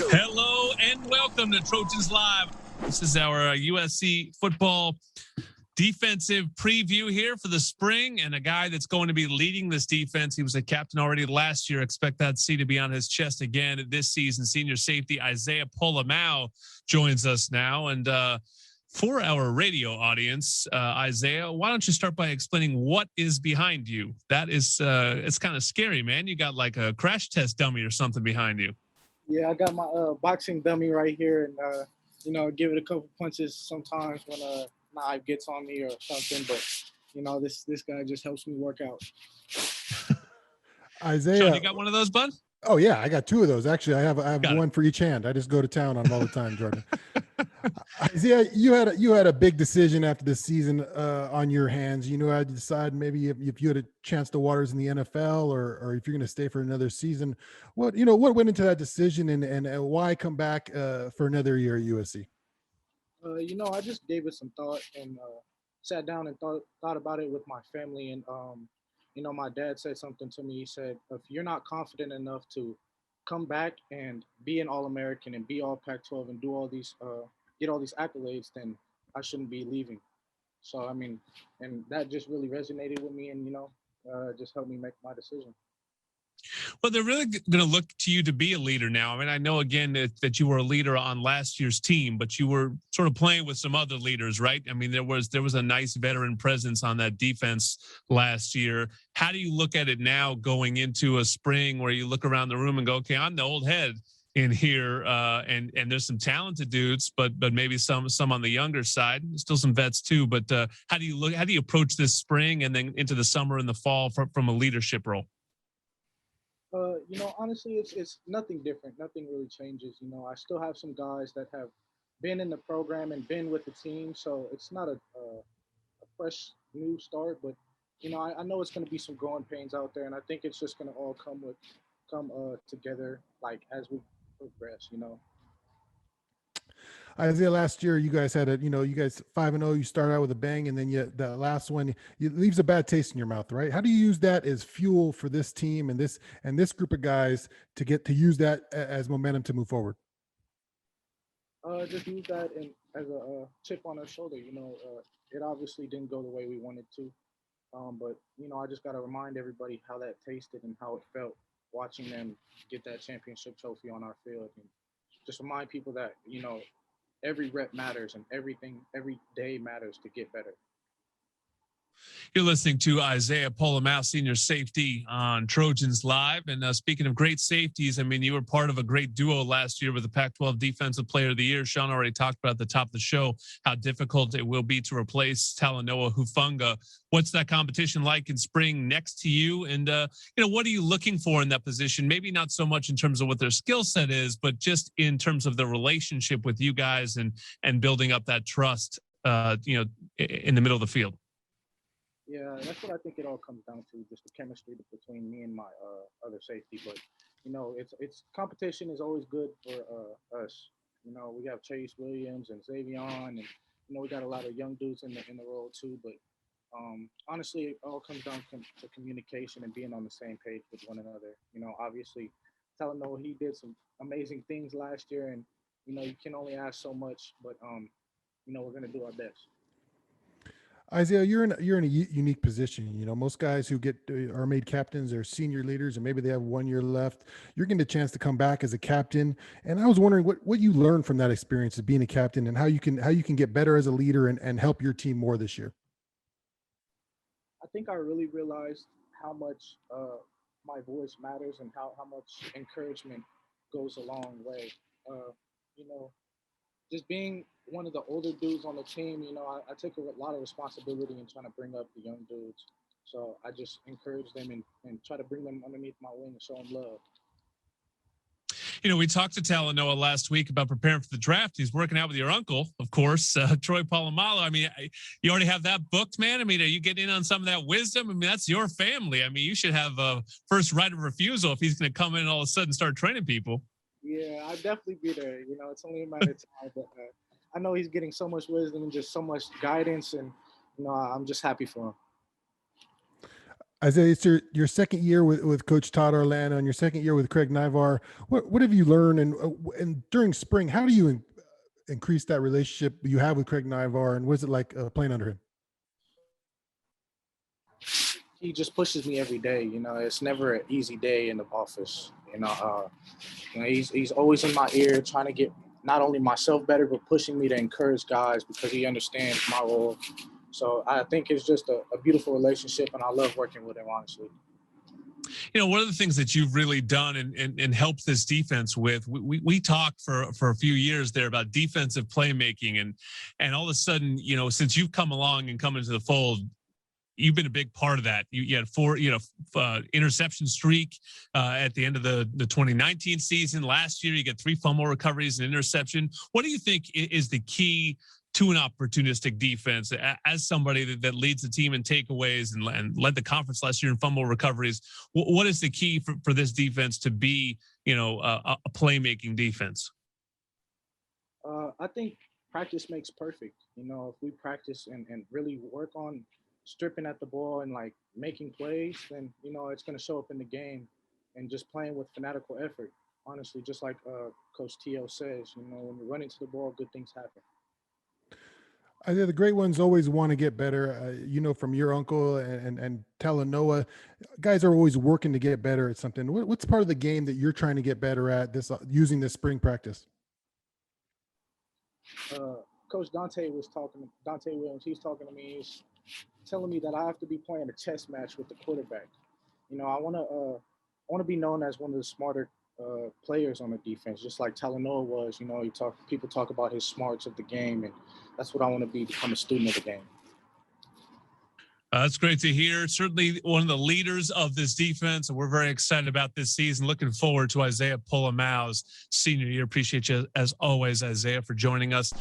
Hello and welcome to Trojans Live. This is our USC football defensive preview here for the spring, and a guy that's going to be leading this defense. He was a captain already last year. Expect that C to be on his chest again this season. Senior safety Isaiah Pola-Mao joins us now. And for our radio audience, Isaiah, why don't you start by explaining what is behind you? That is, it's kind of scary, man. You got like a crash test dummy or something behind you. Yeah, I got my boxing dummy right here, and give it a couple punches sometimes when knife gets on me or something. But this guy just helps me work out. Isaiah, Sean, you got one of those, bud? Oh yeah, I got two of those. Actually, I have one for each hand. I just go to town on them all the time, Jordan. Isaiah, you had a big decision after this season on your hands. You know, I had to decide maybe if you had a chance to waters in the NFL or if you're going to stay for another season. What went into that decision and why come back for another year at USC? I just gave it some thought and sat down and thought about it with my family. And my dad said something to me. He said, if you're not confident enough to come back and be an All-American and be all Pac-12 and do all these get all these accolades, then I shouldn't be leaving. So and that just really resonated with me, and just helped me make my decision. Well, they're really going to look to you to be a leader now. I mean, I know again that you were a leader on last year's team, but you were sort of playing with some other leaders, right? I mean, there was a nice veteran presence on that defense last year. How do you look at it now going into a spring where you look around the room and go, okay, I'm the old head in here, and there's some talented dudes, but maybe some on the younger side, still some vets too. But how do you approach this spring and then into the summer and the fall from a leadership role? Honestly, it's nothing different. Nothing really changes. I still have some guys that have been in the program and been with the team, so it's not a fresh new start. But I know it's going to be some growing pains out there, and I think it's just going to all come together like as we progress. Isaiah, last year you guys had you guys 5-0. You start out with a bang, and then that last one it leaves a bad taste in your mouth, right? How do you use that as fuel for this team and this group of guys to get to use that as momentum to move forward? Just use that as a chip on our shoulder. It obviously didn't go the way we wanted to, but I just got to remind everybody how that tasted and how it felt watching them get that championship trophy on our field, and just remind people that every rep matters and every day matters to get better. You're listening to Isaiah Pola-Mao, senior safety on Trojans Live. And speaking of great safeties, I mean, you were part of a great duo last year with the Pac-12 Defensive Player of the Year. Sean already talked about at the top of the show how difficult it will be to replace Talanoa Hufanga. What's that competition like in spring next to you? And, what are you looking for in that position? Maybe not so much in terms of what their skill set is, but just in terms of the relationship with you guys and building up that trust, in the middle of the field. Yeah, that's what I think it all comes down to, just the chemistry between me and my other safety. But, it's competition is always good for us. We have Chase Williams and Xavion, and, we got a lot of young dudes in the role too. But honestly, it all comes down to communication and being on the same page with one another. Obviously, Talanoa, he did some amazing things last year, and, you can only ask so much, but, we're going to do our best. Isaiah, you're in a unique position. Most guys who are made captains are senior leaders, and maybe they have 1 year left. You're getting a chance to come back as a captain, and I was wondering what you learned from that experience of being a captain, and how you can get better as a leader and help your team more this year. I think I really realized how much my voice matters and how much encouragement goes a long way. Just being one of the older dudes on the team, I take a lot of responsibility in trying to bring up the young dudes. So I just encourage them and try to bring them underneath my wing and show them love. We talked to Talanoa last week about preparing for the draft. He's working out with your uncle, of course, Troy Polamalu. I mean, you already have that booked, man. I mean, are you getting in on some of that wisdom? I mean, that's your family. I mean, you should have a first right of refusal if he's going to come in and all of a sudden start training people. Yeah, I'd definitely be there. It's only a matter of time. But I know he's getting so much wisdom and just so much guidance, and I'm just happy for him. Isaiah, it's your second year with Coach Todd Orlando and your second year with Craig Nivar. What have you learned? And during spring, how do you increase that relationship you have with Craig Nivar? And what is it like playing under him? He just pushes me every day. You know, it's never an easy day in the office. He's always in my ear trying to get not only myself better, but pushing me to encourage guys because he understands my role. So I think it's just a beautiful relationship, and I love working with him, honestly. You know, one of the things that you've really done and helped this defense with, we talked for a few years there about defensive playmaking, and all of a sudden, you know, since you've come along and come into the fold, you've been a big part of that. You had 4, interception streak at the end of the 2019 season. Last year, you get 3 fumble recoveries and interception. What do you think is the key to an opportunistic defense as somebody that leads the team in takeaways and led the conference last year in fumble recoveries? What is the key for this defense to be, a playmaking defense? I think practice makes perfect. You know, if we practice and really work on stripping at the ball and like making plays, then, you know, it's going to show up in the game, and just playing with fanatical effort. Honestly, just like Coach T.O. says, you know, when you run into the ball, good things happen. Isaiah, the great ones always want to get better. From your uncle and Talanoa, guys are always working to get better at something. What's part of the game that you're trying to get better at using this spring practice? Coach Dante Williams, he's talking to me. He's telling me that I have to be playing a chess match with the quarterback. You know, I want to be known as one of the smarter players on the defense, just like Talanoa was. You know, people talk about his smarts of the game, and that's what I want to become a student of the game. That's great to hear. Certainly one of the leaders of this defense, and we're very excited about this season. Looking forward to Isaiah Pola-Mao's senior year. Appreciate you, as always, Isaiah, for joining us.